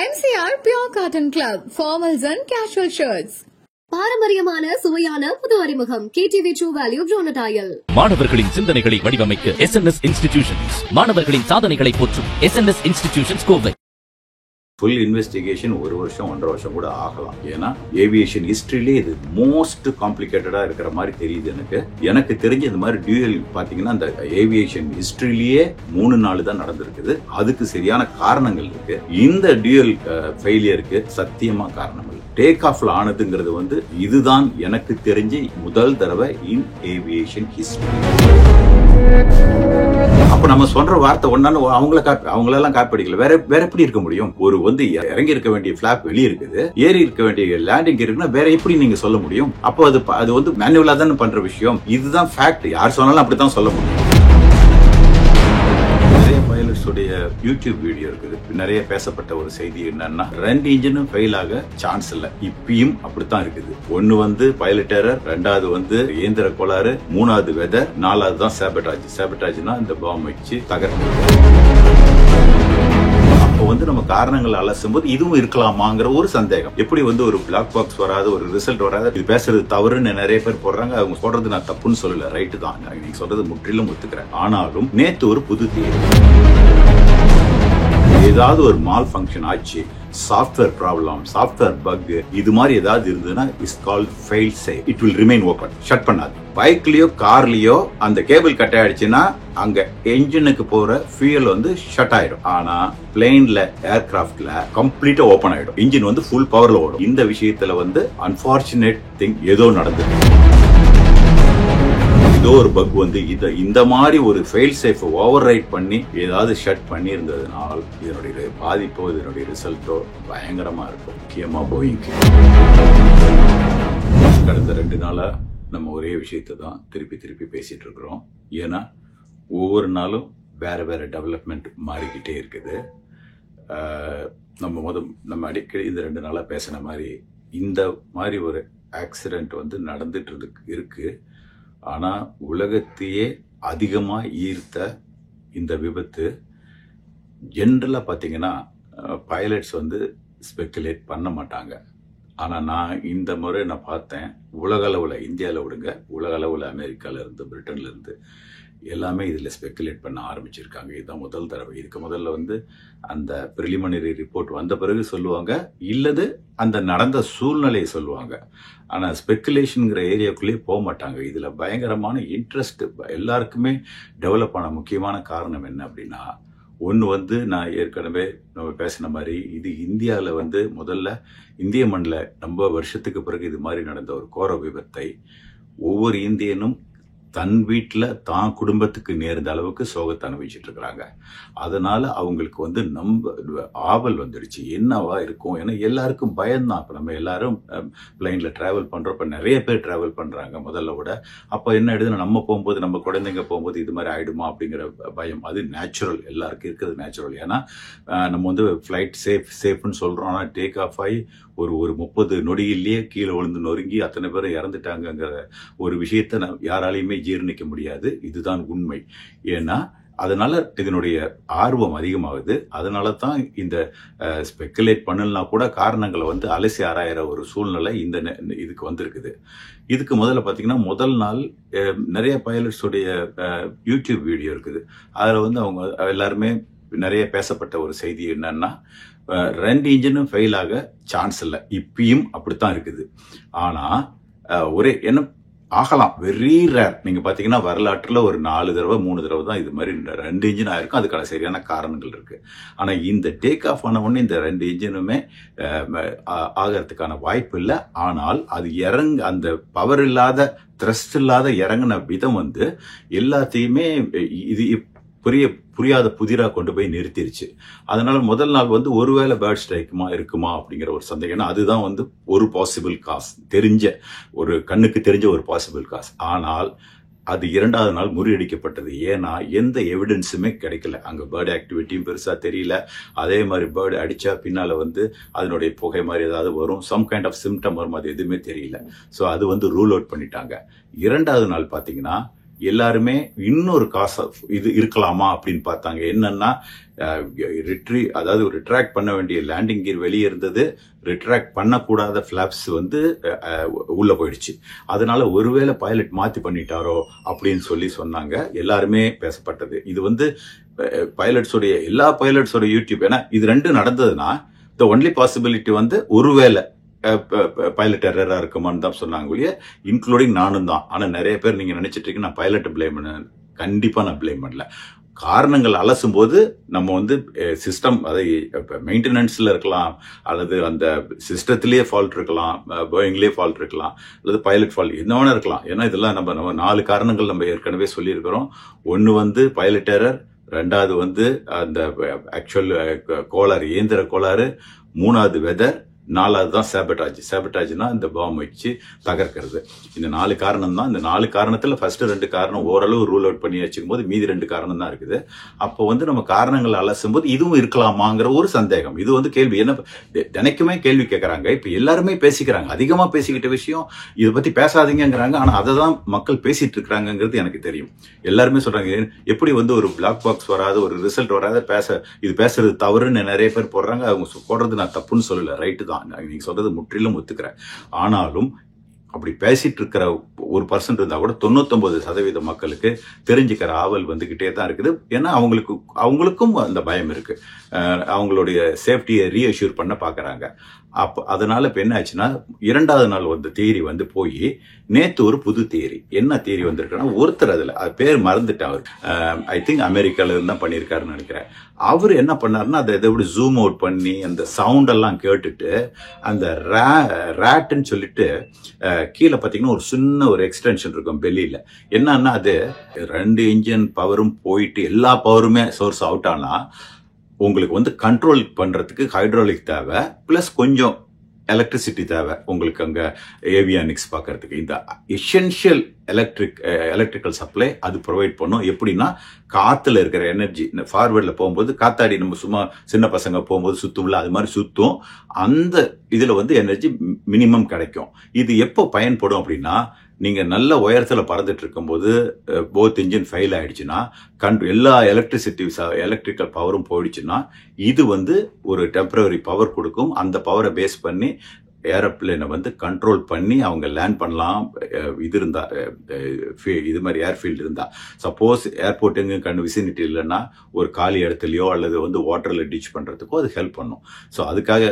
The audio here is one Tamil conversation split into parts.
MCR Pure Cotton Club, formals and casual shirts. பாரம்பரியமான சுவையான புது அறிமுகம் KTV True Value Bronadile. மாணவர்களின் சிந்தனைகளை வடிவமைக்க SNS இன்ஸ்டிடியூஷன்ஸ், மாணவர்களின் சாதனைகளை போற்றும் SNS institutions Kovai. Full investigation ஒரு வருஷம் 1.5 வருஷம் கூட ஆகலாம். ஏன்னா ஏவியேஷன் ஹிஸ்டரியிலே இது மோஸ்ட் காம்ப்ளிகேட்டடா இருக்கிற மாதிரி தெரியுது எனக்கு தெரிஞ்ச இந்த மாதிரி டியூயல் பாத்தீங்கன்னா அந்த ஏவியேஷன் ஹிஸ்டரியிலேயே 3-4 தான் நடந்திருக்குது. அதுக்கு சரியான காரணங்கள் இருக்கு. இந்த டியூயல் ஃபெயிலியருக்கு சத்தியமா காரணம் இல்லை. டேக் ஆஃப்ல ஆனதுங்கிறது இதுதான் எனக்கு தெரிஞ்ச முதல் தடவை இன் ஏவியேஷன் ஹிஸ்டரி. அப்ப நம்ம சொல்ற வார்த்தை ஒன்னான்னு அவங்களெல்லாம் காப்பி அடிக்கல. வேற எப்படி இருக்க முடியும்? ஒரு இறங்கி இருக்க வேண்டிய பிளாப் வெளியே இருக்குது, ஏறி இருக்க வேண்டிய லேண்டிங் இருக்குன்னா வேற எப்படி நீங்க சொல்ல முடியும்? அப்போ அது மேனுவலா தானே பண்ற விஷயம். இதுதான் ஃபேக்ட். யார் சொன்னாலும் அப்படித்தான் சொல்ல முடியும். நிறைய பைலட்ஸுடைய யூடியூப் வீடியோ இருக்குது. நிறைய பேசப்பட்ட ஒரு செய்தி என்னன்னா 2 இன்ஜினும் ஃபெயில் ஆக சான்ஸ் இல்ல. இப்பயும் அப்படித்தான் இருக்குது. ஒன்னு பைலட் எரர், 2வது இயந்திர கோளாறு, 3வது வெதர், 4வது தான் சாபட்டாஜ்னா இந்த பாம் வச்சு தகர்த்து. அப்போ நம்ம காரணங்கள் அலசும் போது இதுவும் இருக்கலாமாங்கிற ஒரு சந்தேகம். எப்படி ஒரு பிளாக் பாக்ஸ் வராது, ஒரு ரிசல்ட் வராது, இது பேசுறது தவறுன்னு நிறைய பேர் போடுறாங்க. அவங்க சொல்றது நான் தப்புன்னு சொல்லல, ரைட்டு தான், நீங்க சொல்றது முற்றிலும் ஒத்துக்கிறேன். ஆனாலும் நேத்து ஒரு புது தியரி, ஏதாவது ஒரு மால் ஃபங்க்ஷன் ஆச்சு, சாஃப்ட்வேர் ப்ராப்ளம், சாஃப்ட்வேர் பக், இது மாதிரி ஏதாவது இருந்ததுன்னா it's called fail safe. It will remain open, shut பண்ணாது. பைக்லயோ கார்லயோ அந்த கேபிள் கட் ஆயிடுச்சுன்னா அங்க என்ஜினுக்கு போற ஃபியூல் ஷட் ஆயிடும். ஆனா பிளேன்ல, ஏர்கிராஃப்ட்ல கம்ப்ளீட்டா ஓபன் ஆயிடும். இன்ஜின் ஃபுல் பவர்ல ஓடும். இந்த விஷயத்துல அன்பார்ச்சுனேட் திங் ஏதோ நடந்தது. ஏதோ ஒரு பக் இந்த மாதிரி ஒரு ஃபெயில் சேஃப் ஓவர் ரைட் பண்ணி ஏதாவது ஷட் பண்ணி இருந்ததுனால் இதனுடைய பாதிப்போ இதனுடைய ரிசல்ட்டோ பயங்கரமா இருக்கும். முக்கியமா போயிங். கடந்த 2 நாளா நம்ம ஒரே விஷயத்தை தான் திருப்பி பேசிட்டு இருக்கிறோம். ஏன்னா ஒவ்வொரு நாளும் வேற டெவலப்மெண்ட் மாறிக்கிட்டே இருக்குது. நம்ம அடிக்கடி இந்த 2 நாளா பேசின மாதிரி இந்த மாதிரி ஒரு ஆக்சிடென்ட் நடந்துட்டு இருக்கு. ஆனா உலகத்தையே அதிகமா ஈர்த்த இந்த விபத்து ஜென்ரலா பாத்தீங்கன்னா பைலட்ஸ் ஸ்பெக்குலேட் பண்ண மாட்டாங்க. ஆனா நான் இந்த முறை பார்த்தேன், உலக அளவுல, இந்தியாவில் விடுங்க, உலக அளவுல அமெரிக்கால இருந்து, பிரிட்டன்ல இருந்து எல்லாமே இதுல ஸ்பெக்குலேட் பண்ண ஆரம்பிச்சிருக்காங்க. இதுதான் முதல் தடவை. இதுக்கு முதல்ல அந்த பிரிலிமினரி ரிப்போர்ட் வந்த பிறகு சொல்லுவாங்க, இல்லது அந்த நடந்த சூழ்நிலையை சொல்லுவாங்க. ஆனா ஸ்பெக்குலேஷன்ங்கிற ஏரியாக்குள்ளேயே போக மாட்டாங்க. இதுல பயங்கரமான இன்ட்ரெஸ்ட் எல்லாருக்குமே டெவலப் ஆன முக்கியமான காரணம் என்ன அப்படின்னா, ஒன்று நான் ஏற்கனவே நம்ம பேசின மாதிரி இது இந்தியாவில் முதல்ல இந்திய மண்ணில் ரொம்ப வருஷத்துக்கு பிறகு இது மாதிரி நடந்த ஒரு கோர விபத்தை ஒவ்வொரு இந்தியனும் தன் வீட்டில் தான் குடும்பத்துக்கு நேர்ந்த அளவுக்கு சோகத்தை அனுபவிச்சுட்டு இருக்கிறாங்க. அதனால அவங்களுக்கு நம்ம ஆவல் வந்துடுச்சு, என்னவா இருக்கும். ஏன்னா எல்லாருக்கும் பயம்தான். இப்போ நம்ம எல்லாரும் பிளைன்ல டிராவல் பண்றோம். இப்போ நிறைய பேர் டிராவல் பண்றாங்க முதல்ல விட. அப்போ என்ன ஆயிடுதுன்னா, நம்ம போகும்போது, நம்ம குழந்தைங்க போகும்போது இது மாதிரி ஆயிடுமா அப்படிங்கிற பயம். அது நேச்சுரல், எல்லாருக்கும் இருக்கிறது நேச்சுரல். ஏன்னா நம்ம ஃபிளைட் சேஃப்னு சொல்றோம். ஆனால் டேக் ஆஃப் ஆகி ஒரு 30 நொடியிலேயே கீழே விழுந்து நொறுங்கி அத்தனை பேரும் இறந்துட்டாங்கிற ஒரு விஷயத்த யாராலையுமே ஜீர்ணிக்க முடியாது. இதுதான் உண்மை. ஏன்னா அதனால இதனுடைய ஆர்வம் அதிகமாகுது. அதனால தான் இந்த ஸ்பெக்குலேட் பண்ணலாம் கூட காரணங்களை அலசி ஆராயிற ஒரு சூழ்நிலை இதுக்கு வந்திருக்குது. இதுக்கு முதல்ல பார்த்தீங்கன்னா, முதல் நாள் நிறைய பைலட்ஸுடைய யூடியூப் வீடியோ இருக்குது. அதில் அவங்க எல்லாருமே நிறைய பேசப்பட்ட ஒரு செய்தி என்னன்னா, 2 இன்ஜினும் ஃபெயில் ஆக சான்ஸ் இல்லை. இப்பயும் அப்படித்தான் இருக்குது. ஆனா என்ன ஆகலாம், வெரி ரேர். நீங்க பாத்தீங்கன்னா வரலாற்றுல ஒரு 4 தடவை 3 தடவை தான் இது மாதிரி 2 இன்ஜின் ஆயிருக்கும். அதுக்கான சரியான காரணங்கள் இருக்கு. ஆனா இந்த டேக் ஆஃப் ஆன உடனே இந்த 2 இன்ஜினுமே ஆகிறதுக்கான வாய்ப்பு இல்லை. ஆனால் அது அந்த பவர் இல்லாத, த்ரஸ்ட் இல்லாத இறங்கின விதம் எல்லாத்தையுமே இது புரியாத புதிரா கொண்டு போய் நிறுத்திருச்சு. அதனால முதல் நாள் ஒருவேளை பேர்ட் ஸ்ட்ரைக்குமா இருக்குமா அப்படிங்கிற ஒரு சந்தேகம். அதுதான் ஒரு பாசிபிள் காஸ், தெரிஞ்ச ஒரு கண்ணுக்கு தெரிஞ்ச ஒரு பாசிபிள் காஸ். ஆனால் அது 2வது நாள் முறியடிக்கப்பட்டது. ஏன்னா எந்த எவிடன்ஸுமே கிடைக்கல. அங்க பேர்டு ஆக்டிவிட்டியும் பெருசா தெரியல. அதே மாதிரி பேர்டு அடிச்சா பின்னால அதனுடைய புகை மாதிரி ஏதாவது வரும், சம் கைண்ட் ஆஃப் சிம்டம் வரும், அது எதுவுமே தெரியல. ஸோ அது ரூல் அவுட் பண்ணிட்டாங்க. 2வது நாள் பாத்தீங்கன்னா எல்லாருமே இன்னொரு காசு இது இருக்கலாமா அப்படின்னு பார்த்தாங்க. என்னன்னா அதாவது ரிட்ராக்ட் பண்ண வேண்டிய லேண்டிங் கியர் வெளியே இருந்தது, ரிட்ராக்ட் பண்ணக்கூடாத பிளாப்ஸ் வந்து உள்ள போயிடுச்சு. அதனால ஒருவேளை பைலட் மாத்தி பண்ணிட்டாரோ அப்படின்னு சொல்லி சொன்னாங்க. எல்லாருமே பேசப்பட்டது. இது வந்து பைலட்ஸோடைய எல்லா பைலட்ஸோட யூடியூப், ஏன்னா இது ரெண்டும் நடந்ததுன்னா த ஒன்லி பாசிபிலிட்டி வந்து ஒருவேளை பைலட் எரரா இருக்குமான்னு தான் சொன்னாங்க ஒழிய, இன்க்ளூடிங் நானும் தான். ஆனா நிறைய பேர் நீங்க நினைச்சிட்டு இருக்கீங்க நான் பைலட்டை பிளேம் பண்ண, கண்டிப்பா நான் பிளேம் பண்ணல. காரணங்கள் அலசும் போது நம்ம வந்து சிஸ்டம், அதாவது மெயின்டெனன்ஸ்ல இருக்கலாம், அல்லது அந்த சிஸ்டத்திலேயே ஃபால்ட் இருக்கலாம், போயிங்லேயே ஃபால்ட் இருக்கலாம், அல்லது பைலட் ஃபால்ட் என்ன வேணா இருக்கலாம். ஏன்னா இதெல்லாம் நம்ம 4 காரணங்கள் நம்ம ஏற்கனவே சொல்லியிருக்கிறோம். ஒன்னு வந்து பைலட் எரர், ரெண்டாவது வந்து அந்த ஆக்சுவல் கோளாறு, இயந்திர கோளாறு, மூணாவது வெதர், நாலாவது தான் சாபட்டாஜ். சாபட்டாஜ்னா இந்த பாம் வச்சு தகர்க்கிறது. இந்த 4 காரணம் தான். இந்த 4 காரணத்துல ஃபர்ஸ்ட் 2 காரணம் ஓரளவு ரூல் அவுட் பண்ணி வச்சுக்கும் போது மீதி 2 காரணம் தான் இருக்குது. அப்போ வந்து நம்ம காரணங்கள் அலசும் போது இதுவும் இருக்கலாமாங்கிற ஒரு சந்தேகம். இது வந்து கேள்வி. என்ன தினைக்குமே கேள்வி கேட்கறாங்க. இப்ப எல்லாருமே பேசிக்கிறாங்க. அதிகமா பேசிக்கிட்ட விஷயம் இதை பத்தி பேசாதீங்கிறாங்க. ஆனா அதை தான் மக்கள் பேசிட்டு இருக்கிறாங்கிறது எனக்கு தெரியும். எல்லாருமே சொல்றாங்க, எப்படி வந்து ஒரு பிளாக் பாக்ஸ் வராது, ஒரு ரிசல்ட் வராது, இது பேசுறது தவறுன்னு நிறைய பேர் போடுறாங்க. அவங்க போடுறது நான் தப்புன்னு சொல்லல, ரைட்டு தான், நீங்க சொல்றது முற்றிலும் ஒத்துக்கிறேன். ஆனாலும் அப்படி பேசிட்டு இருக்கிற 1% இருந்தா கூட 99% மக்களுக்கு தெரிஞ்சுக்கிற ஆவல் வந்துகிட்டே தான் இருக்குது. ஏன்னா அவங்களுக்கும் அந்த பயம் இருக்கு. அவங்களுடைய சேஃப்டியை ரீஅஷ்யூர் பண்ண பாக்குறாங்க. அதனால இப்ப என்ன ஆச்சுன்னா, 2வது நாள் வந்து தியரி வந்து போய் நேத்து ஒரு புது தியரி. என்ன தியரி வந்திருக்குன்னா, ஒருத்தர் அதுல பேர் மறந்துட்டார், அவர் ஐ திங்க் அமெரிக்கால இருந்து தான் பண்ணியிருக்காருன்னு நினைக்கிறேன். அவர் என்ன பண்ணாருன்னா, அதை எப்படி ஜூம் அவுட் பண்ணி அந்த சவுண்ட் எல்லாம் கேட்டுட்டு அந்த ரேட்ன்னு சொல்லிட்டு கீழே பாத்தீங்கன்னா ஒரு சின்ன ஒரு எக்ஸ்டென்ஷன் இருக்கும் பெல்லியில. என்னன்னா, அது 2 இன்ஜின் பவரும் போயிட்டு எல்லா பவருமே சோர்ஸ் அவுட் ஆனா உங்களுக்கு வந்து கண்ட்ரோல் பண்றதுக்கு ஹைட்ராலிக் தேவை, பிளஸ் கொஞ்சம் எலக்ட்ரிசிட்டி தேவை உங்களுக்கு அங்க ஏவியானிக்ஸ் பார்க்கறதுக்கு. இந்த எசென்ஷியல் எலக்ட்ரிக்கல் சப்ளை அது ப்ரொவைட் பண்ணும். எப்படின்னா, காத்துல இருக்கிற எனர்ஜி ஃபார்வர்ட்ல போகும்போது காத்தாடி நம்ம சும்மா சின்ன பசங்க போகும்போது சுத்தும்ல, அது மாதிரி சுத்தும். அந்த இதுல வந்து எனர்ஜி மினிமம் கிடைக்கும். இது எப்போ பயன்படும் அப்படின்னா, நீங்க நல்ல உயரத்துல பறந்துட்டு இருக்கும்போது போத் இன்ஜின் ஃபெயில் ஆயிடுச்சுன்னா, எல்லா எலக்ட்ரிக்கல் பவரும் போயிடுச்சுன்னா, இது வந்து ஒரு டெம்பரரி பவர் கொடுக்கும். அந்த பவரை பேஸ் பண்ணி ஏரோப்ளேனை வந்து கண்ட்ரோல் பண்ணி அவங்க லேண்ட் பண்ணலாம். இது இருந்தா, இது மாதிரி ஏர்ஃபீல்டு இருந்தா, சப்போஸ் ஏர்போர்ட் எங்க விசினிட்டி இல்லைன்னா ஒரு காலி இடத்துலயோ அல்லது வந்து வாட்டர்ல டிச் பண்றதுக்கோ அது ஹெல்ப் பண்ணும். ஸோ அதுக்காக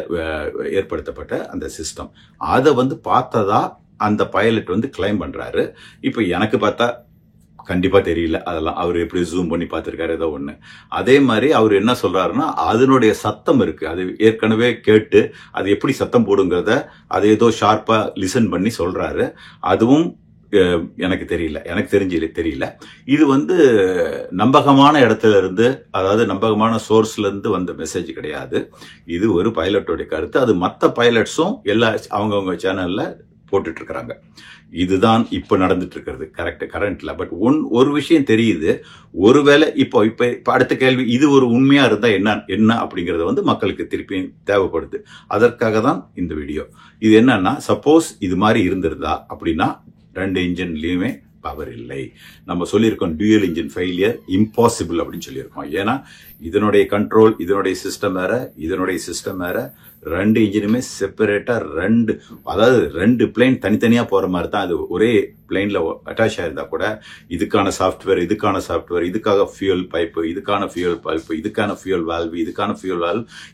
ஏற்படுத்தப்பட்ட அந்த சிஸ்டம். அதை வந்து பார்த்ததா அந்த பைலட் வந்து கிளைம் பண்றாரு. இப்ப எனக்கு பார்த்தா கண்டிப்பா தெரியல, அதெல்லாம் அவர் எப்படி ஜூம் பண்ணி பார்த்திருக்காரு ஏதோ ஒண்ணு. அதே மாதிரி அவர் என்ன சொல்றாருன்னா, அதனுடைய சத்தம் இருக்கு, அது ஏற்கனவே கேட்டு அது எப்படி சத்தம் போடுங்கிறத அது ஏதோ ஷார்ப்பா லிசன் பண்ணி சொல்றாரு. அதுவும் எனக்கு தெரியல, எனக்கு தெரியல. இது வந்து நம்பகமான இடத்துல இருந்து, அதாவது நம்பகமான சோர்ஸ்ல இருந்து வந்த மெசேஜ் கிடையாது. இது ஒரு பைலட்டோட கருத்து. அது மற்ற பைலட்ஸும் எல்லா அவங்கவுங்க சேனல்ல போட்டுட்டு இருக்கிறாங்க. இதுதான் இப்ப நடந்துட்டு இருக்கிறது கரண்ட்ல. பட் ஒரு விஷயம் தெரியுது, ஒருவேளை இப்போ அடுத்த கேள்வி, இது ஒரு உண்மையா இருந்தா என்ன அப்படிங்கறது வந்து மக்களுக்கு திருப்பி தேவைப்படுது. அதற்காக தான் இந்த வீடியோ. இது என்னன்னா, சப்போஸ் இது மாதிரி இருந்திருந்தா அப்படின்னா 2 இன்ஜின்லயுமே பவர் இல்லை. நம்ம சொல்லியிருக்கோம் டியூயல் இன்ஜின் ஃபெயிலியர் இம்பாசிபிள் அப்படின்னு சொல்லியிருக்கோம். ஏன்னா இதனுடைய கண்ட்ரோல், இதனுடைய சிஸ்டம் வேற, இதனுடைய சிஸ்டம் வேற. 2 இன்ஜினுமே செப்பரேட்டா அதாவது 2 பிளேன் தனித்தனியா போற மாதிரி தான். அது ஒரே பிளேன்ல அட்டாச் ஆயிருந்தா கூட இதுக்கான சாஃப்ட்வேர், இதுக்காக ஃபியூல் பைப்பு, இதுக்கான ஃபியூல் பைப்பு, இதுக்கான ஃபியூல் வால்வு,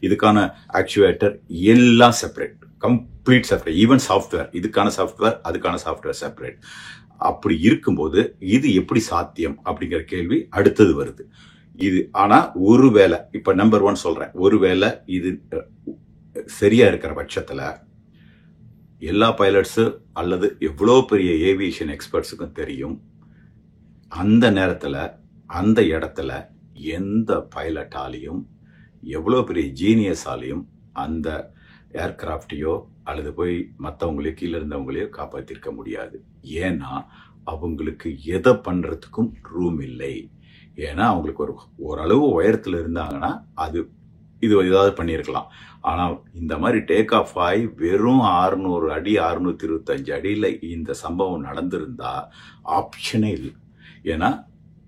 இதுக்கான ஆக்சுவேட்டர் எல்லாம் separate, complete separate. Even software, இதுக்கான சாஃப்ட்வேர், அதுக்கான சாஃப்ட்வேர் செப்பரேட். அப்படி இருக்கும்போது இது எப்படி சாத்தியம் அப்படிங்கிற கேள்வி அடுத்தது வருது. இது ஆனா ஒருவேளை, இப்ப நம்பர் 1 சொல்றேன், ஒருவேளை இது சரியா இருக்கிற பட்சத்துல எல்லா பைலட்ஸு அல்லது எவ்வளோ பெரிய ஏவியேஷன் எக்ஸ்பர்ட்ஸுக்கும் தெரியும், அந்த நேரத்துல அந்த இடத்துல எந்த பைலட்டாலையும் எவ்வளோ பெரிய ஜீனியஸாலையும் அந்த ஏர்கிராஃப்டையோ அல்லது போய் மற்றவங்களையோ கீழே இருந்தவங்களையோ காப்பாற்றிருக்க முடியாது. ஏன்னா அவங்களுக்கு எதை பண்றதுக்கும் ரூம் இல்லை. ஏன்னா அவங்களுக்கு ஓரளவு உயரத்துல இருந்தாங்கன்னா இது ஏதாவது பண்ணியிருக்கலாம். ஆனால் இந்த மாதிரி டேக் ஆஃப் ஆகி வெறும் 600 அடி 625 அடியில் இந்த சம்பவம் நடந்திருந்தா ஆப்ஷனே இல்லை. ஏன்னா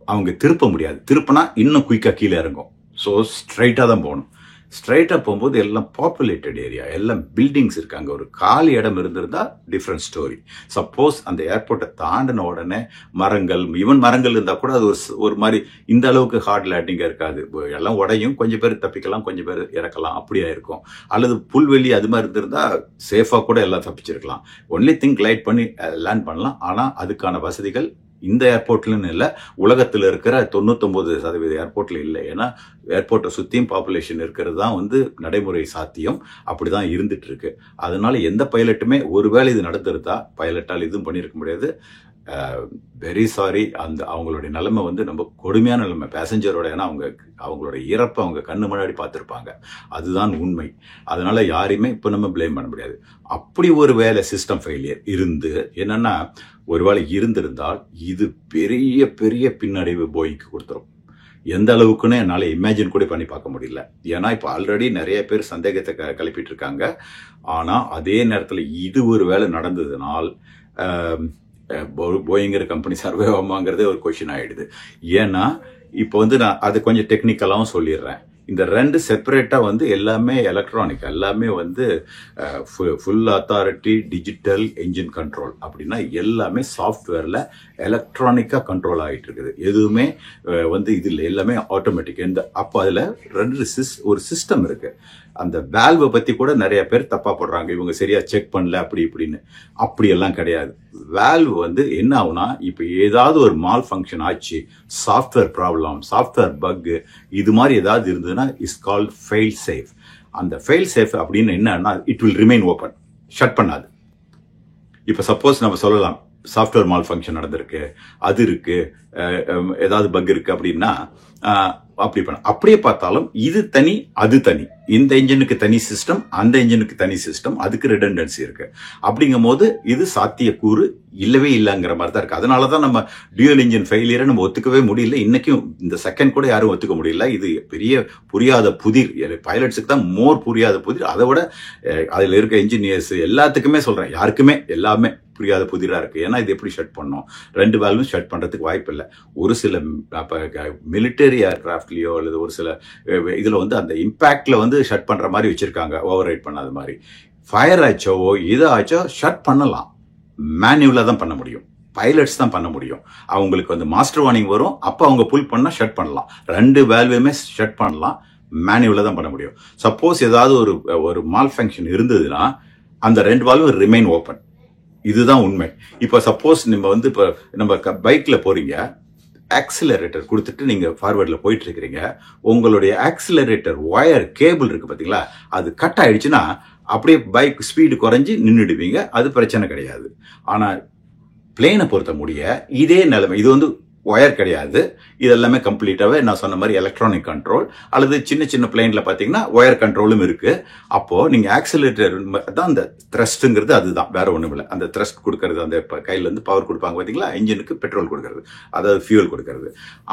அவங்க திருப்ப முடியாது, திருப்பினா இன்னும் குயிக்காக கீழே இறங்கும். ஸோ ஸ்ட்ரைட்டாக தான் போகணும். ஸ்ட்ரைட்டாக போகும்போது எல்லாம் பாப்புலேட்டட் ஏரியா, எல்லாம் பில்டிங்ஸ் இருக்காங்க. ஒரு காலி இடம் இருந்திருந்தா டிஃப்ரெண்ட் ஸ்டோரி. சப்போஸ் அந்த ஏர்போர்ட்டை தாண்டின உடனே மரங்கள் இருந்தால் கூட அது ஒரு மாதிரி இந்த அளவுக்கு ஹார்ட் லேண்டிங்காக இருக்காது. எல்லாம் உடையும், கொஞ்சம் பேர் தப்பிக்கலாம், கொஞ்சம் பேர் இறக்கலாம், அப்படியா இருக்கும். அல்லது புல்வெளி அது மாதிரி இருந்திருந்தா சேஃபாக கூட எல்லாம் தப்பிச்சிருக்கலாம். ஒன்லி திங் கிளைட் பண்ணி லேண்ட் பண்ணலாம். ஆனால் அதுக்கான வசதிகள் இந்த ஏர்போர்ட்லன்னு இல்லை, உலகத்தில் இருக்கிற 99% ஏர்போர்ட்ல இல்லை. ஏன்னா ஏர்போர்ட்டை சுற்றியும் பாப்புலேஷன் இருக்கிறது தான் நடைமுறை சாத்தியம். அப்படிதான் இருந்துட்டு இருக்கு. அதனால எந்த பைலட்டுமே ஒருவேளை இது நடந்திருந்தா பைலட்டால் இதுவும் பண்ணியிருக்க முடியாது. Very sorry. அவங்களுடைய நிலைமை ரொம்ப கொடுமையான நிலைமை பேசஞ்சரோட. ஏன்னா அவங்களோட இறப்பை அவங்க கண்ணு முன்னாடி பார்த்துருப்பாங்க. அதுதான் உண்மை. அதனால யாரையுமே இப்போ நம்ம பிளேம் பண்ண முடியாது. அப்படி ஒரு வேலை சிஸ்டம் ஃபெயிலியர் இருந்து என்னன்னா, ஒருவேளை இருந்திருந்தால் இது பெரிய பெரிய பின்னடைவு போயிங்க்கு கொடுத்துரும். எந்த அளவுக்குன்னு என்னால் இமேஜின் கூட பண்ணி பார்க்க முடியல. ஏன்னா இப்போ ஆல்ரெடி நிறைய பேர் சந்தேகத்தை கிளப்பிட்டு இருக்காங்க. ஆனால் அதே நேரத்தில் இது ஒரு வேலை நடந்ததுனால் போயிங்கிற கம்பெனி சர்வே ஆகுமாங்கிறதே ஒரு கொஸ்டின் ஆயிடுது. ஏன்னா இப்போ நான் அது கொஞ்சம் டெக்னிக்கலாகவும் சொல்லிடுறேன். இந்த ரெண்டு செப்பரேட்டாக எல்லாமே எலக்ட்ரானிக், எல்லாமே full authority digital engine control அப்படின்னா எல்லாமே சாஃப்ட்வேரில் எலக்ட்ரானிக்காக கண்ட்ரோல் ஆகிட்டு இருக்குது. எதுவுமே இதில் எல்லாமே ஆட்டோமேட்டிக். அப்போ அதில் ஒரு சிஸ்டம் இருக்குது. அந்த வேல்வை பற்றி கூட நிறைய பேர் தப்பாக போடுறாங்க, இவங்க சரியாக செக் பண்ணல அப்படி இப்படின்னு. அப்படியெல்லாம் கிடையாது. வேல்வ் என்ன ஆகுனா, இப்போ ஏதாவது ஒரு மால் ஃபங்க்ஷன் ஆச்சு, சாஃப்ட்வேர் ப்ராப்ளம், சாஃப்ட்வேர் பக்கு, இது மாதிரி ஏதாவது இருந்ததுன்னா இஸ் கால்ட் ஃபெயில் சேஃப். அந்த ஃபெயில் சேஃப் அப்படின்னு என்னன்னா, it will remain open, shut பண்ணாது. இப்போ சப்போஸ் நம்ம சொல்லலாம் சாஃப்ட்வேர் மால் ஃபங்க்ஷன் நடந்திருக்கு, அது இருக்கு, ஏதாவது பக் இருக்கு அப்படின்னா அப்படி பண்ண. அப்படியே பார்த்தாலும் இது தனி அது தனி. இந்த என்ஜினுக்கு தனி சிஸ்டம், அந்த என்ஜினுக்கு தனி சிஸ்டம், அதுக்கு ரிடண்டன்சி இருக்கு. அப்படிங்கும் போது இது சாத்தியக்கூறு இல்லவே இல்லைங்கிற மாதிரி தான் இருக்கு. அதனால தான் நம்ம டியூயல் இன்ஜின் ஃபெயிலியரை நம்ம ஒத்துக்கவே முடியல. இன்னைக்கும் இந்த செகண்ட் கூட யாரும் ஒத்துக்க முடியல. இது பெரிய புரியாத புதிர். பைலட்ஸுக்கு தான் மோர் புரியாத புதிர். அதை விட அதில் இருக்க இன்ஜினியர்ஸ் எல்லாத்துக்குமே சொல்றேன், யாருக்குமே எல்லாமே புரியாத புதிராக இருக்கு. ஏன்னா இது எப்படி ஷட் பண்ணோம், ரெண்டு வேல்வும் ஷட் பண்றதுக்கு வாய்ப்பு இல்லை. ஒரு சில மிலிட்டரி ஏர்கிராஃப்ட்லயோ அல்லது ஒரு சில இதுல அந்த இம்பாக்ட்ல ஷட் பண்ற மாதிரி வச்சிருக்காங்க, ஓவர் ரைட் பண்ணாத மாதிரி. ஃபயர் ஆச்சோ இது ஆச்சோ ஷட் பண்ணலாம், மேனுவலா தான் பண்ண முடியும். பைலட்ஸ் தான் பண்ண முடியும். அவங்களுக்கு மாஸ்டர் வார்னிங் வரும், அப்ப அவங்க புல் பண்ணா ஷட் பண்ணலாம். ரெண்டு வேல்வுமே ஷட் பண்ணலாம், மேனுவலா தான் பண்ண முடியும். சப்போஸ் ஏதாவது ஒரு மால் ஃபங்க்ஷன் இருந்ததுன்னா அந்த ரெண்டு வால்வும் ரிமைன் ஓப்பன். இதுதான் உண்மை. இப்போ சப்போஸ் இப்போ நம்ம பைக்ல போறீங்க, ஆக்சிலரேட்டர் கொடுத்துட்டு நீங்க ஃபார்வர்ட்ல போயிட்டு இருக்கிறீங்க, உங்களுடைய ஆக்சிலரேட்டர் ஒயர் கேபிள் இருக்கு பாத்தீங்களா, அது கட் ஆயிடுச்சுன்னா அப்படியே பைக் ஸ்பீடு குறைஞ்சி நின்றுடுவீங்க, அது பிரச்சனை கிடையாது. ஆனா பிளேனை பொறுத்த முடிய இதே நிலைமை. இது ஒயர் கிடையாது, இது எல்லாமே கம்ப்ளீட்டாவே நான் சொன்ன மாதிரி எலக்ட்ரானிக் கண்ட்ரோல். அல்லது சின்ன சின்ன பிளேன்ல பாத்தீங்கன்னா ஒயர் கண்ட்ரோலும் இருக்கு. அப்போ நீங்க ஆக்சிலேட்டர் தான் அந்த த்ரஸ்ட்ங்கிறது, அதுதான் வேற ஒண்ணும் இல்லை. அந்த த்ரஸ்ட் கொடுக்கறது, அந்த கையில இருந்து பவர் கொடுப்பாங்க பாத்தீங்களா, இன்ஜினுக்கு பெட்ரோல் கொடுக்கறது, அதாவது ஃபியூல் கொடுக்கறது.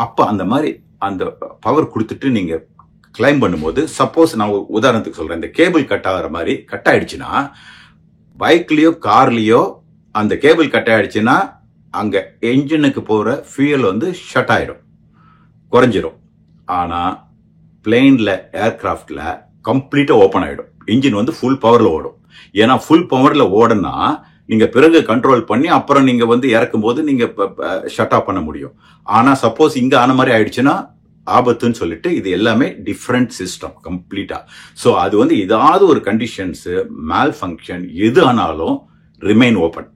அப்ப அந்த மாதிரி அந்த பவர் கொடுத்துட்டு நீங்க கிளைம் பண்ணும்போது, சப்போஸ் நான் உதாரணத்துக்கு சொல்றேன், இந்த கேபிள் கட் ஆகிற மாதிரி கட் ஆயிடுச்சுன்னா, பைக்லயோ கார்லயோ அந்த கேபிள் கட் ஆயிடுச்சுன்னா அங்க என்ஜினுக்கு போற ஃபியூல் ஷட் ஆயிடும், குறைஞ்சிரும். ஆனா பிளேன்ல ஏர்கிராஃப்ட்ல கம்ப்ளீட்டா ஓபன் ஆயிடும். இன்ஜின் ஃபுல் பவர்ல ஓடும். ஏன்னா ஃபுல் பவர்ல ஓடனா நீங்க பிறகு கண்ட்ரோல் பண்ணி அப்புறம் நீங்க இறக்கும் போது நீங்க ஷட் ஆஃப் பண்ண முடியும். ஆனா சப்போஸ் இங்க ஆன மாதிரி ஆயிடுச்சுன்னா ஆபத்துன்னு சொல்லிட்டு இது எல்லாமே டிஃப்ரெண்ட் சிஸ்டம் கம்ப்ளீட்டா. ஸோ அது ஏதாவது ஒரு கண்டிஷன்ஸ், மேல் ஃபங்க்ஷன் எது ஆனாலும் ரிமைன் ஓப்பன்.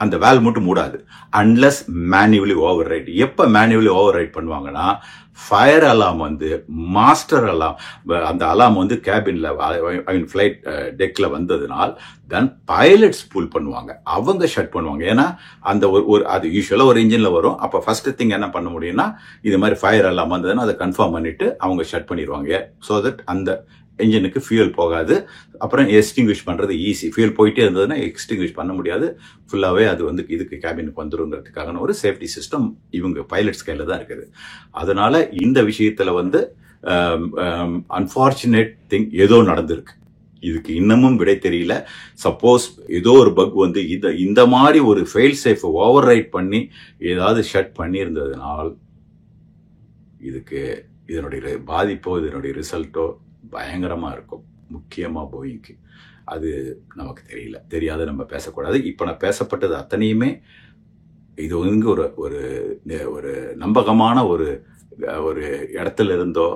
அந்த வேல் மட்டும் மூடாது அன்லஸ் மேனுவலி ஓவர் ரைட். எப்ப மேனுவலி ஓவர் ரைட் பண்ணுவாங்கன்னா, ஃபயர் அலாம் மாஸ்டர் அலாம், அந்த அலாம் கேபின்ல ஃபிளைட் டெக்ல வந்ததுனால் தென் பைலட்ஸ் புல் பண்ணுவாங்க, அவங்க ஷட் பண்ணுவாங்க. ஏன்னா அந்த அது யூஸ்வலா ஒரு இன்ஜின்ல வரும். அப்ப ஃபர்ஸ்ட் திங் என்ன பண்ண முடியும்னா, இது மாதிரி ஃபயர் அலாம் வந்ததுன்னா அதை கன்ஃபார்ம் பண்ணிட்டு அவங்க ஷட் பண்ணிடுவாங்க. ஸோ தட் அந்த என்ஜினுக்கு ஃபியூல் போகாது. அப்புறம் எக்ஸ்டிங்விஷ் பண்றது ஈஸி. ஃபியூல் போயிட்டே இருந்ததுன்னா எக்ஸ்டிங்விஷ் பண்ண முடியாது, ஃபுல்லாவே அது இதுக்கு கேபினுக்கு வந்துருங்கிறதுக்கான ஒரு சேஃப்டி சிஸ்டம் இவங்க பைலட்ஸ் கையில தான் இருக்குது. அதனால இந்த விஷயத்துல அன்பார்ச்சுனேட் திங் ஏதோ நடந்திருக்கு. இதுக்கு இன்னமும் விடை தெரியல. சப்போஸ் ஏதோ ஒரு பக் வந்து இந்த மாதிரி ஒரு ஃபெயில் சேஃப் ஓவர் ரைட் பண்ணி ஏதாவது ஷட் பண்ணியிருந்ததுனால் இதுக்கு இதனுடைய பாதிப்போ இதனுடைய ரிசல்ட்டோ பயங்கரமா இருக்கும். முக்கியமா போயிங்க்கு அது நமக்கு தெரியல, தெரியாத நம்ம பேசக்கூடாது. இப்போ நான் பேசப்பட்டது அத்தனையுமே இது வந்து ஒரு நம்பகமான ஒரு இடத்துல இருந்தோ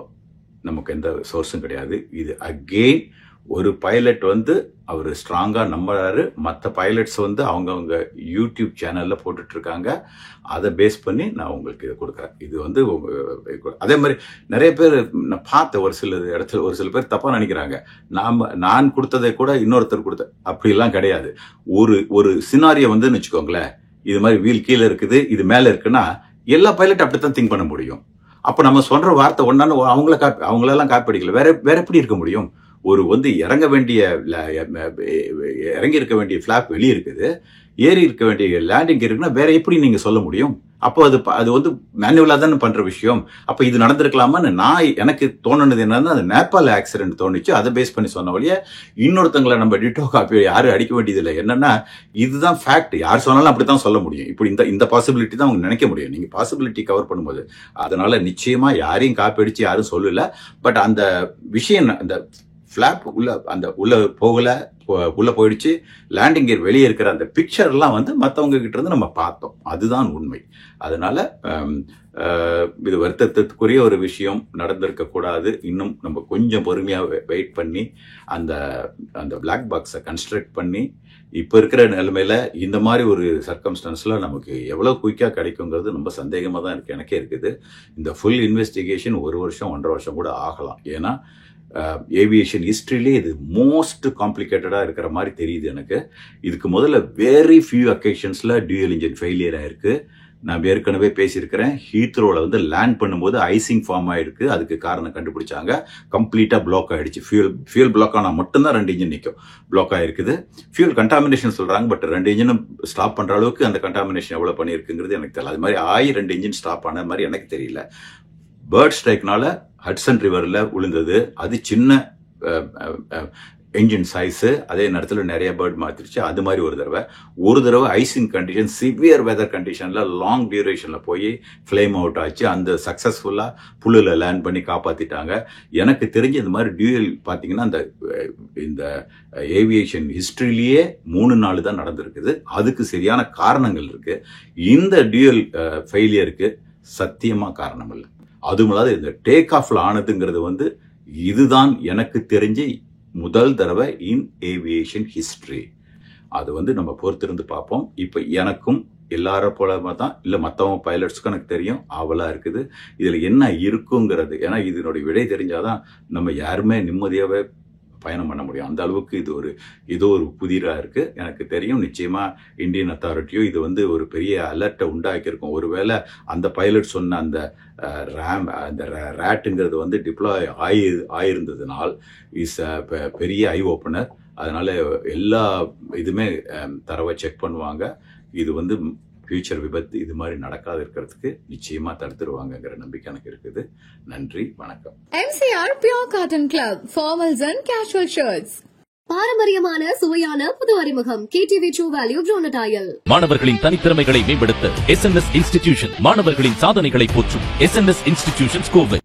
நமக்கு எந்த சோர்ஸும் கிடையாது. இது அகெயின் ஒரு பைலட் வந்து அவர் ஸ்ட்ராங்கா நம்புறாரு, மற்ற பைலட்ஸ் வந்து அவங்கவுங்க யூடியூப் சேனல்ல போட்டுட்டு இருக்காங்க. அதை பேஸ் பண்ணி நான் உங்களுக்கு இதை கொடுக்குறேன். இது வந்து அதே மாதிரி நிறைய பேர் நான் பார்த்த ஒரு சில பேர் தப்பா நினைக்கிறாங்க. நான் கொடுத்ததை கூட இன்னொருத்தர் கொடுத்த அப்படிலாம் கிடையாது. ஒரு சினாரியை வந்து வச்சுக்கோங்களேன், இது மாதிரி வீல் கீழே இருக்குது, இது மேல இருக்குன்னா எல்லா பைலட் அப்படித்தான் திங்க் பண்ண முடியும். அப்ப நம்ம சொல்ற வார்த்தை ஒன்னாலும் அவங்களெல்லாம் காப்பி அடிக்கல. வேற எப்படி இருக்க முடியும்? இறங்கி இருக்க வேண்டிய ஃபிளாப் வெளியே இருக்குது, ஏறி இருக்க வேண்டிய லேண்டிங் இருக்குன்னா வேற எப்படி நீங்க சொல்ல முடியும்? அப்போ அது வந்து மேனுவலா தானே பண்ற விஷயம். அப்ப இது நடந்திருக்கலாமான்னு எனக்கு தோணுனது என்னன்னா, அது நேபாள் ஆக்சிடென்ட் தோணுச்சு. அதை பேஸ் பண்ணி சொன்ன வழியா இன்னொருத்தங்களை நம்ம டிட்டோ காப்பி யாரும் அடிக்க வேண்டியது இல்லை. என்னன்னா இதுதான் ஃபேக்ட். யார் சொன்னாலும் அப்படித்தான் சொல்ல முடியும். இப்படி இந்த பாசிபிலிட்டி தான் அவங்க நினைக்க முடியும் நீங்க பாசிபிலிட்டி கவர் பண்ணும்போது. அதனால நிச்சயமா யாரையும் காப்பி அடிச்சு யாரும் சொல்லல. பட் அந்த விஷயம் அந்த ஃபிளாப் உள்ள போயிடுச்சு, லேண்டிங் கியர் வெளியே இருக்கிற அந்த பிக்சர் எல்லாம் வந்து மற்றவங்க கிட்ட இருந்து நம்ம பார்த்தோம். அதுதான் உண்மை. அதனால இது வருத்தத்துக்குரிய ஒரு விஷயம், நடந்திருக்க கூடாது. இன்னும் நம்ம கொஞ்சம் பொறுமையா வெயிட் பண்ணி அந்த பிளாக் பாக்ஸை கன்ஸ்ட்ரக்ட் பண்ணி இப்ப இருக்கிற நிலைமையில இந்த மாதிரி ஒரு சர்க்கம்ஸ்டன்ஸ்ல நமக்கு எவ்வளவு குயிக்கா கிடைக்குங்கிறது ரொம்ப சந்தேகமா தான் எனக்கே இருக்குது. இந்த ஃபுல் இன்வெஸ்டிகேஷன் 1 வருஷம் 1.5 வருஷம் கூட ஆகலாம். ஏன்னா ஏவியேஷன் ஹிஸ்டரியிலே இது மோஸ்ட் காம்ப்ளிகேட்டடா இருக்கிற மாதிரி தெரியுது எனக்கு. இதுக்கு முதல்ல வெரி ஃபியூ அக்கேஷன்ஸ்ல டியூயல் இன்ஜின் ஃபெயிலியர் ஆயிருக்கு. நான் ஏற்கனவே பேசியிருக்கிறேன். ஹீத்ரோல வந்து லேண்ட் பண்ணும்போது ஐசிங் ஃபார்ம் ஆயிருக்கு. அதுக்கு காரணம் கண்டுபிடிச்சாங்க. கம்ப்ளீட்டா பிளாக் ஆயிடுச்சு. ஃபியூல் பிளாக் ஆனா மட்டும்தான் 2 இன்ஜின் நிற்கும். பிளாக் ஆயிருக்குது. ஃபியூல் கண்டாமினேஷன் சொல்றாங்க. பட் 2 இன்ஜினும் ஸ்டாப் பண்ற அளவுக்கு அந்த கண்டாமினேஷன் எவ்வளவு பண்ணியிருக்குங்கிறது எனக்கு தெரியல. அது மாதிரி 2 இன்ஜின் ஸ்டாப் ஆன மாதிரி எனக்கு தெரியல. பேர்ட் ஸ்ட்ரைக்னால ஹட்சன் ரிவர்ல விழுந்தது. அது சின்ன என்ஜின் சைஸ். அதே நேரத்தில் நிறைய பேர்ட் மாத்திருச்சு. அது மாதிரி ஒரு தடவை ஐசிங் கண்டிஷன், சிவியர் வெதர் கண்டிஷன்ல லாங் டியூரேஷன்ல போய் ஃபிளேம் அவுட் ஆச்சு. அந்த சக்சஸ்ஃபுல்லா புல்லுல லேண்ட் பண்ணி காப்பாத்திட்டாங்க. எனக்கு தெரிஞ்ச இந்த மாதிரி டியூயல் பாத்தீங்கன்னா இந்த ஏவியேஷன் ஹிஸ்டரியிலேயே 3-4 தான் நடந்திருக்குது. அதுக்கு சரியான காரணங்கள் இருக்கு. இந்த டியூயல் ஃபெயிலியருக்கு சத்தியமா காரணம் இல்லை. அதுவும் இல்லாத இந்த டேக் ஆஃப்ல ஆனதுங்கிறது வந்து இதுதான் எனக்கு தெரிஞ்சு முதல் தடவை இன் ஏவியேஷன் ஹிஸ்டரி. அது வந்து நம்ம பொறுத்திருந்து பார்ப்போம். இப்ப எனக்கும் எல்லார போலமா தான் இல்ல மற்றவங்க பைலட்ஸ்க்கும் எனக்கு தெரியும், ஆவலா இருக்குது இதுல என்ன இருக்குங்கிறது. ஏன்னா இதனுடைய விடை தெரிஞ்சாதான் நம்ம யாருமே நிம்மதியாவே பயணம் பண்ண முடியும். அந்த அளவுக்கு இது ஏதோ ஒரு புதிரா இருக்கு. எனக்கு தெரியும் நிச்சயமா இந்தியன் அத்தாரிட்டியோ இது வந்து ஒரு பெரிய அலர்ட்டை உண்டாக்கியிருக்கும். ஒருவேளை அந்த பைலட் சொன்ன அந்த ரேட்டுங்கிறது வந்து டிப்ளாய் ஆயிருந்ததுனால் இஸ் பெரிய ஐ ஓப்பனர். அதனால எல்லா இதுமே தரவை செக் பண்ணுவாங்க. இது வந்து ஃபியூச்சர் விபத்து இது மாதிரி நடக்காது இருக்கிறதுக்கு நிச்சயமா தடுத்துருவாங்கங்கிற நம்பிக்கை எனக்கு இருக்குது. நன்றி, வணக்கம். MCR Pure Cotton Club, formals and casual shirts. பாரம்பரியமான சுவையான புது அறிமுகம் KTV True Value Bronatile. மாணவர்களின் தனித்திறமைகளை மேம்படுத்த SNS இன்ஸ்டிடியூஷன் மாணவர்களின் சாதனைகளை போற்றும் SNS இன்ஸ்டிடியூஷன்ஸ் கோவை.